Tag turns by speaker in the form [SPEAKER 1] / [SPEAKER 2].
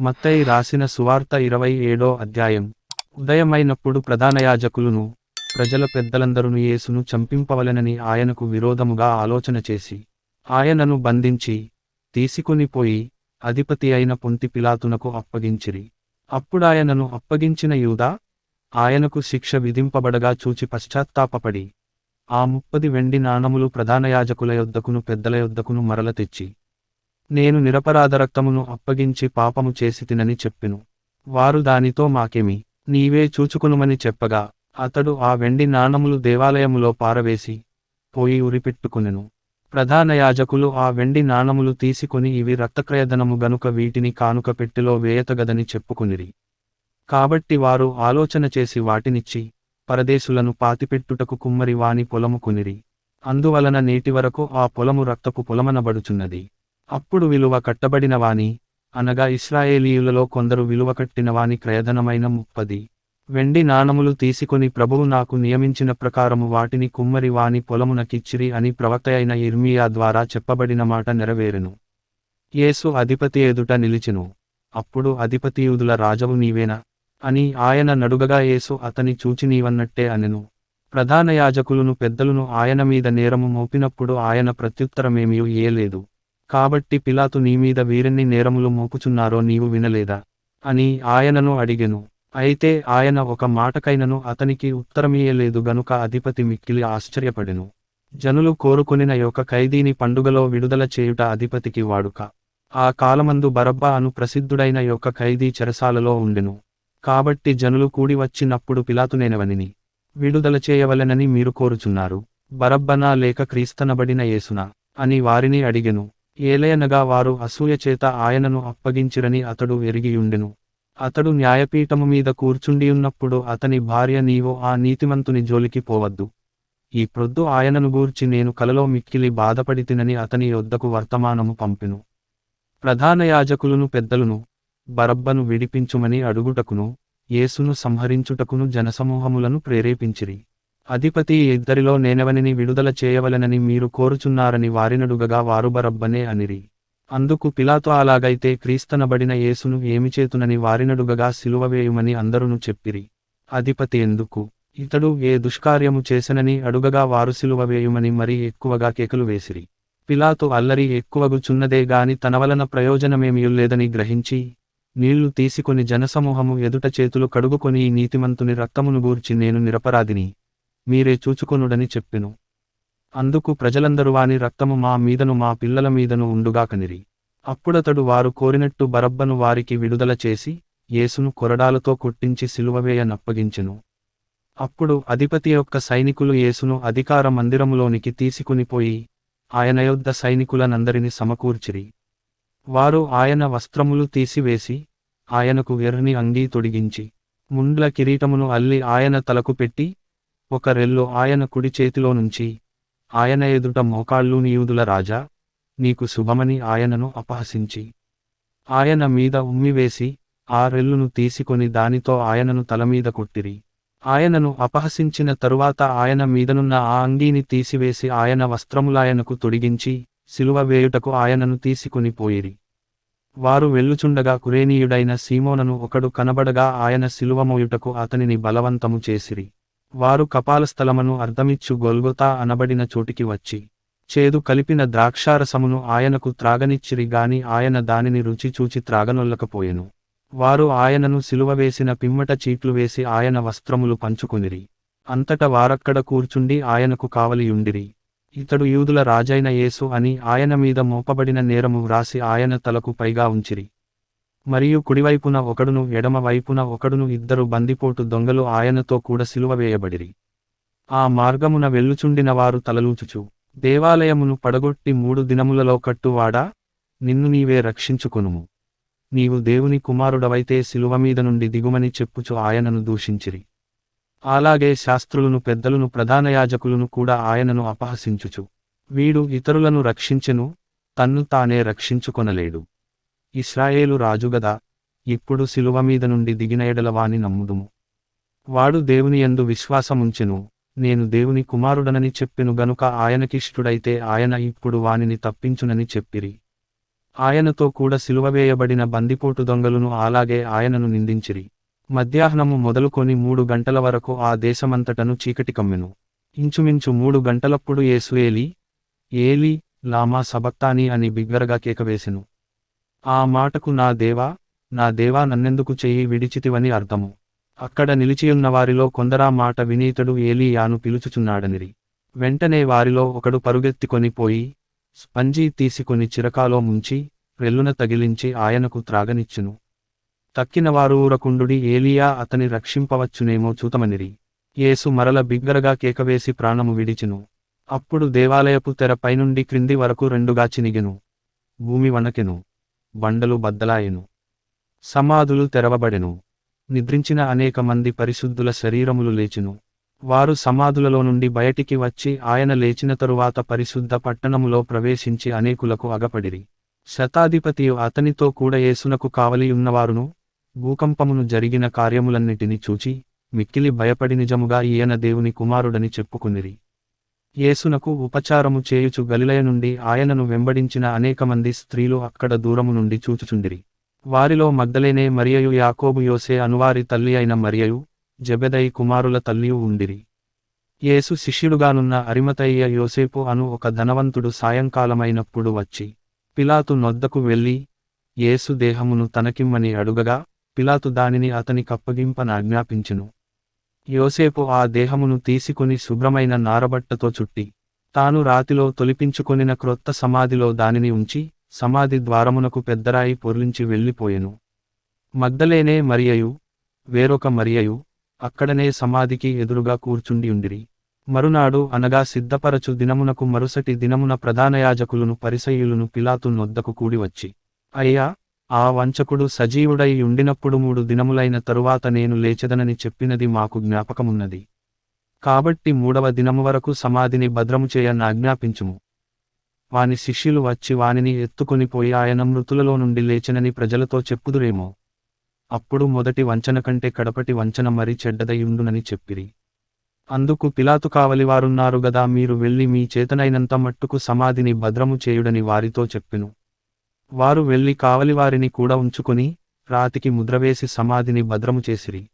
[SPEAKER 1] మత్తయి రాసిన సువార్త 27వ అధ్యాయం. ఉదయమైనప్పుడు ప్రధానయాజకులును ప్రజల పెద్దలందరూ యేసును చంపింపవలెనని ఆయనకు విరోధముగా ఆలోచన చేసి ఆయనను బంధించి తీసుకుని పోయి అధిపతి అయిన పొంతి పిలాతునకు అప్పగించిరి. అప్పుడాయనను అప్పగించిన యూదా ఆయనకు శిక్ష విధింపబడగా చూచి పశ్చాత్తాపపడి ఆ 30 వెండి నాణములు ప్రధానయాజకుల యొద్దకును పెద్దల యొద్దకును మరల తెచ్చి, నేను నిరపరాధ రక్తమును అప్పగించి పాపము చేసితినని చెప్పెను. వారు దానితో మాకేమి, నీవే చూచుకొనుమని చెప్పగా అతడు ఆ వెండి నాణములు దేవాలయములో పారవేసి పోయి ఉరిపెట్టుకొనెను. ప్రధాన యాజకులు ఆ వెండి నాణములు తీసుకొని ఇవి రక్తక్రయధనము గనుక వీటిని కానుక పెట్టెలో వేయతగదని చెప్పుకొనిరి. కాబట్టి వారు ఆలోచన చేసి వాటినిచ్చి పరదేశులను పాతిపెట్టుటకు కుమ్మరి వాని పొలము కొనిరి. అందువలన నేటివరకు ఆ పొలము రక్తపు పొలమనబడుచున్నది. అప్పుడు విలువ కట్టబడిన వాని, అనగా ఇశ్రాయేలీయులలో కొందరు విలువ కట్టిన వాని క్రయధనమైన 30 వెండి నాణములు తీసుకొని ప్రభువు నాకు నియమించిన ప్రకారము వాటిని కుమ్మరి వాని పొలమునకిచ్చిరి అని ప్రవక్తయైన యిర్మీయా ద్వారా చెప్పబడిన మాట నెరవేరెను. యేసు అధిపతి ఎదుట నిలిచెను. అప్పుడు అధిపతి యూదుల రాజవు నీవేనా అని ఆయన నడుగగా యేసు అతని చూచి నీవన్నట్టే అనెను. ప్రధాన యాజకులును పెద్దలును ఆయన మీద నేరము మోపినప్పుడు ఆయన ప్రత్యుత్తరమేమీ ఇయ్యలేదు. కాబట్టి పిలాతు నీమీద వీరెన్ని నేరములు మోపుచున్నారో నీవు వినలేదా అని ఆయనను అడిగెను. అయితే ఆయన ఒక మాటకైనను అతనికి ఉత్తరమియ్యలేదు గనుక అధిపతి మిక్కిలి ఆశ్చర్యపడెను. జనులు కోరుకొనిన యొక్క ఖైదీని పండుగలో విడుదల చేయుట అధిపతికి వాడుక. ఆ కాలమందు బరబ్బా అను ప్రసిద్ధుడైన యొక్క ఖైదీ చెరసాలలో ఉండెను. కాబట్టి జనులు కూడి వచ్చినప్పుడు పిలాతునేనెవనిని విడుదల చేయవలెనని మీరు కోరుచున్నారు, బరబ్బనా లేక క్రీస్తనబడిన యేసునా అని వారిని అడిగెను. ఏలయనగా వారు అసూయచేత ఆయనను అప్పగించిరని అతడు ఎరిగియుండెను. అతడు న్యాయపీఠము మీద కూర్చుండియున్నప్పుడు అతని భార్య నీవు ఆ నీతిమంతుని జోలికి పోవద్దు, ఈ ప్రొద్దు ఆయనను గూర్చి నేను కలలో మిక్కిలి బాధపడితినని అతని యొద్దకు వర్తమానము పంపెను. ప్రధాన యాజకులును పెద్దలును బరబ్బను విడిపించుమని అడుగుటకును యేసును సంహరించుటకును జనసమూహములను ప్రేరేపించిరి. అధిపతి ఇద్దరిలో నేనెవనిని విడుదల చేయవలెనని మీరు కోరుచున్నారని వారినడుగగా వారు బరబ్బనే అనిరి. అందుకు పిలాతు అలాగైతే క్రీస్తనబడిన యేసును ఏమి చేతునని వారినడుగగా సిలువవేయుమని అందరును చెప్పిరి. అధిపతి ఎందుకు ఇతడు ఏ దుష్కార్యము చేసెనని అడుగగా వారు సిలువవేయుమని మరి ఎక్కువగా కేకలు వేసిరి. పిలాతు అల్లరి ఎక్కువగుచున్నదే గాని తనవలన ప్రయోజనమేమియుల్లేదని గ్రహించి నీళ్లు తీసుకొని జనసమూహము ఎదుట చేతులు కడుగుకొని ఈ నీతిమంతుని రక్తమును గూర్చి నేను నిరపరాధిని, మీరే చూచుకొనుడని చెప్పెను. అందుకు ప్రజలందరూ వాని రక్తము మా మీదను మా పిల్లల మీదను ఉండుగాకనిరి. అప్పుడతడు వారు కోరినట్టు బరబ్బను వారికి విడుదల చేసి యేసును కొరడాలతో కొట్టించి సిలువవేయ నప్పగించెను. అప్పుడు అధిపతి యొక్క సైనికులు యేసును అధికార మందిరములోనికి తీసుకునిపోయి ఆయన యొద్ద సైనికులనందరిని సమకూర్చిరి. వారు ఆయన వస్త్రములు తీసివేసి ఆయనకు ఎర్రని అంగీ తొడిగించి ముండ్ల కిరీటమును అల్లి ఆయన తలకు పెట్టి ఒక రెల్లు ఆయన కుడి చేతిలో నుంచి ఆయన ఎదుట మోకాళ్ళూని యూదుల రాజా నీకు శుభమని ఆయనను అపహసించి ఆయన మీద ఉమ్మివేసి ఆ రెల్లును తీసుకొని దానితో ఆయనను తలమీద కొట్టిరి. ఆయనను అపహసించిన తరువాత ఆయన మీదనున్న ఆ అంగీని తీసివేసి ఆయన వస్త్రములాయనకు తొడిగించి సిలువ వేయుటకు ఆయనను తీసుకొని పోయిరి. వారు వెళ్ళుచుండగా కురేనీయుడైన సీమోనను ఒకడు కనబడగా ఆయన సిలువ మోయుటకు అతనిని బలవంతము చేసిరి. వారు కపాలస్థలమను అర్ధమిచ్చు గొల్గొతా అనబడిన చోటికి వచ్చి చేదు కలిపిన ద్రాక్షారసమును ఆయనకు త్రాగనిచ్చిరి గాని ఆయన దానిని రుచి చూచి త్రాగనొల్లకపోయెను. వారు ఆయనను సిలువ వేసిన పిమ్మట చీట్లు వేసి ఆయన వస్త్రములు పంచుకొనిరి. అంతట వారక్కడ కూర్చుండి ఆయనకు కావలియుండిరి. ఇతడు యూదుల రాజైన యేసు అని ఆయన మీద మోపబడిన నేరము వ్రాసి ఆయన తలకు పైగా ఉంచిరి. మరియు కుడివైపున ఒకడును ఎడమ వైపున ఒకడును ఇద్దరు బందిపోటు దొంగలు ఆయనతో కూడా సిలువ వేయబడిరి. ఆ మార్గమున వెళ్ళుచుండిన వారు తలలూచుచు దేవాలయమును పడగొట్టి 3 దినములలో కట్టువాడా, నిన్ను నీవే రక్షించుకొనుము, నీవు దేవుని కుమారుడవైతే సిలువ మీద నుండి దిగుమని చెప్పుచు ఆయనను దూషించిరి. అలాగే శాస్త్రులను పెద్దలును ప్రధాన యాజకులను కూడా ఆయనను అపహసించుచు వీడు ఇతరులను రక్షించెను, తన్ను తానే రక్షించుకొనలేడు, ఇశ్రాయేలు రాజుగదా, ఇప్పుడు సిలువ మీద నుండి దిగిన ఎడల వాని నమ్ముదుము, వాడు దేవుని యందు విశ్వాసముంచెను, నేను దేవుని కుమారుడనని చెప్పెను గనుక ఆయనకిష్టుడైతే ఆయన ఇప్పుడు వానిని తప్పించునని చెప్పిరి. ఆయనతో కూడా సిలువవేయబడిన బందిపోటు దొంగలును అలాగే ఆయనను నిందించిరి. మధ్యాహ్నము మొదలుకొని 3 గంటల వరకు ఆ దేశమంతటను చీకటి కమ్మెను. ఇంచుమించు 3 గంటలప్పుడు యేసు ఏలీ, ఏలీ, లామా సబక్తానీ అని బిగ్గరగా కేకవేసెను. ఆ మాటకు నా దేవా నన్నెందుకు చెయ్యి విడిచితివని అర్థము. అక్కడ నిలిచియున్న వారిలో కొందరా మాట విని ఇతడు ఏలీయాను పిలుచుచున్నాడనిరి. వెంటనే వారిలో ఒకడు పరుగెత్తికొని పోయి స్పంజీ తీసుకొని చిరకాలో ముంచి రెల్లున తగిలించి ఆయనకు త్రాగనిచ్చెను. తక్కినవారు ఊరకుండుడి, ఏలీయా అతని రక్షింపవచ్చునేమో చూతమనిరి. యేసు మరల బిగ్గరగా కేకవేసి ప్రాణము విడిచెను. అప్పుడు దేవాలయపు తెర పైనుండి క్రింది వరకు రెండుగా చినిగెను. భూమి వణకెను, బండలు బద్దలాయెను, సమాధులు తెరవబడెను. నిద్రించిన అనేక మంది పరిశుద్ధుల శరీరములు లేచెను. వారు సమాధులలో నుండి బయటికి వచ్చి ఆయన లేచిన తరువాత పరిశుద్ధ పట్టణములో ప్రవేశించి అనేకులకు అగపడిరి. శతాధిపతియు అతనితో కూడా యేసునకు కావలియున్నవారును భూకంపమును జరిగిన కార్యములన్నిటిని చూచి మిక్కిలి భయపడి నిజముగా ఈయన దేవుని కుమారుడని చెప్పుకునిరి. యేసునకు ఉపచారము చేయుచు గలిలయ నుండి ఆయనను వెంబడించిన అనేకమంది స్త్రీలు అక్కడ దూరము నుండి చూచుచుండిరి. వారిలో మగ్దలేనే మరియయు, యాకోబు, యోసే అనువారి తల్లి అయిన మరియయు, జెబెదయి కుమారుల తల్లియు ఉండిరి. యేసు శిష్యుడుగానున్న అరిమతయ్య యోసేపు అను ఒక ధనవంతుడు సాయంకాలమైనప్పుడు వచ్చి పిలాతు నొద్దకు వెళ్ళి యేసు దేహమును తనకిమ్మని అడుగగా పిలాతు దానిని అతని కప్పగింపనాజ్ఞాపించెను. యోసేపు ఆ దేహమును తీసుకుని శుభ్రమైన నారబట్టతో చుట్టి తాను రాతిలో తొలిపించుకొనిన క్రొత్త సమాధిలో దానిని ఉంచి సమాధి ద్వారమునకు పెద్దరాయి పొర్లించి వెళ్ళిపోయెను. మగ్దలేనే మరియయు, వేరొక మరియయు అక్కడనే సమాధికి ఎదురుగా కూర్చుండియుండిరి. మరునాడు అనగా సిద్ధపరచు దినమునకు మరుసటి దినమున ప్రధానయాజకులును పరిసయ్యులును పిలాతు నొద్దకు కూడివచ్చి, అయ్యా, ఆ వంచకుడు సజీవుడై ఉండినప్పుడు 3 దినములైన తరువాత నేను లేచెదనని చెప్పినది మాకు జ్ఞాపకమున్నది. కాబట్టి 3వ దినము వరకు సమాధిని భద్రము చేయనాజ్ఞాపించుము. వాని శిష్యులు వచ్చి వానిని ఎత్తుకొనిపోయి ఆయన మృతులలో నుండి లేచెనని ప్రజలతో చెప్పుదురేమో. అప్పుడు మొదటి వంచన కంటే కడపటి వంచన మరి చెడ్డదయుండునని చెప్పిరి. అందుకు పిలాతు, కావలివారున్నారు గదా, మీరు వెళ్ళి మీ చేతనైనంత మట్టుకు సమాధిని భద్రము చేయుడని వారితో చెప్పెను. వారు వెళ్ళి కావలివారిని కూడా ఉంచుకొని రాతికి ముద్రవేసి సమాధిని భద్రము చేసిరి.